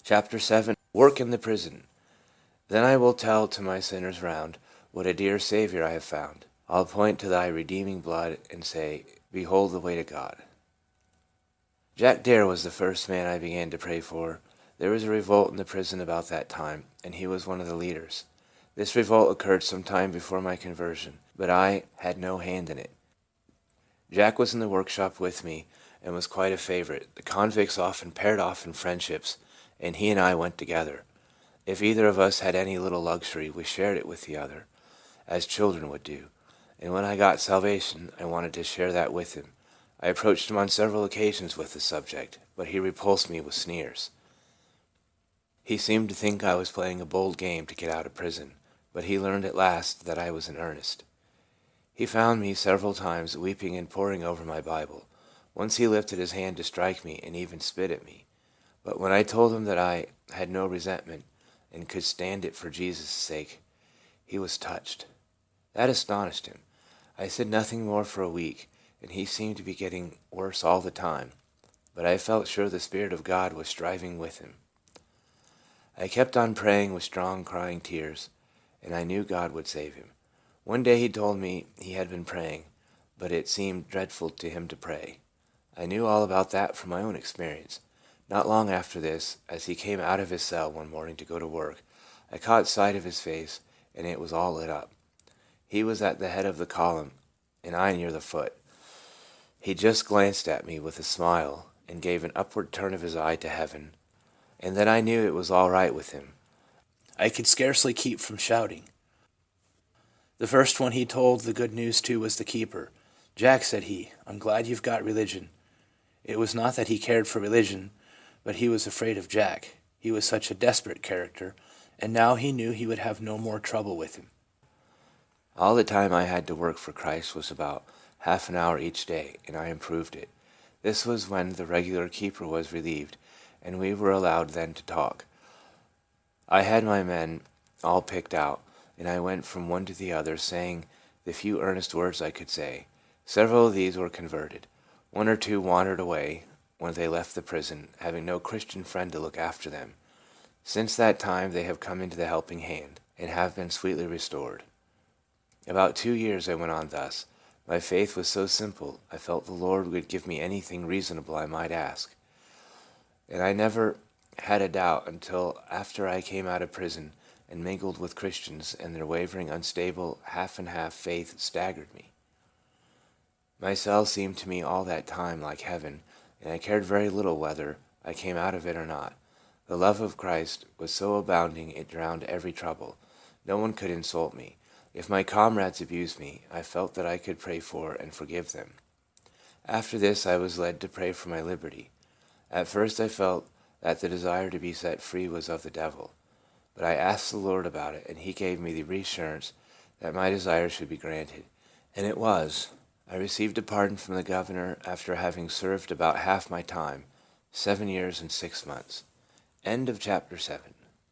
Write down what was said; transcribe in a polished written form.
Chapter 7. Work in the Prison. Then I will tell to my sinners round what a dear Saviour I have found. I'll point to thy redeeming blood and say, Behold the way to God. Jack Dare was the first man I began to pray for. There was a revolt in the prison about that time, and he was one of the leaders. This revolt occurred some time before my conversion, but I had no hand in it. Jack was in the workshop with me and was quite a favorite. The convicts often paired off in friendships, and he and I went together. If either of us had any little luxury, we shared it with the other, as children would do. And when I got salvation, I wanted to share that with him. I approached him on several occasions with the subject, but he repulsed me with sneers. He seemed to think I was playing a bold game to get out of prison, but he learned at last that I was in earnest. He found me several times weeping and poring over my Bible. Once he lifted his hand to strike me and even spit at me. But when I told him that I had no resentment and could stand it for Jesus' sake, he was touched. That astonished him. I said nothing more for a week, and he seemed to be getting worse all the time, but I felt sure the Spirit of God was striving with him. I kept on praying with strong crying tears, and I knew God would save him. One day he told me he had been praying, but it seemed dreadful to him to pray. I knew all about that from my own experience. Not long after this, as he came out of his cell one morning to go to work, I caught sight of his face, and it was all lit up. He was at the head of the column, and I near the foot. He just glanced at me with a smile, and gave an upward turn of his eye to heaven, and then I knew it was all right with him. I could scarcely keep from shouting. The first one he told the good news to was the keeper. "Jack," said he, "I'm glad you've got religion." It was not that he cared for religion, but he was afraid of Jack. He was such a desperate character, and now he knew he would have no more trouble with him. All the time I had to work for Christ was about half an hour each day, and I improved it. This was when the regular keeper was relieved, and we were allowed then to talk. I had my men all picked out, and I went from one to the other, saying the few earnest words I could say. Several of these were converted. One or two wandered away when they left the prison, having no Christian friend to look after them. Since that time they have come into the helping hand, and have been sweetly restored. About 2 years I went on thus. My faith was so simple, I felt the Lord would give me anything reasonable I might ask. And I never had a doubt until after I came out of prison and mingled with Christians, and their wavering, unstable, half-and-half faith staggered me. My cell seemed to me all that time like heaven, and I cared very little whether I came out of it or not. The love of Christ was so abounding it drowned every trouble. No one could insult me. If my comrades abused me, I felt that I could pray for and forgive them. After this I was led to pray for my liberty. At first I felt that the desire to be set free was of the devil, but I asked the Lord about it, and he gave me the reassurance that my desire should be granted. And it was. I received a pardon from the governor after having served about half my time, 7 years and 6 months. End of chapter 7.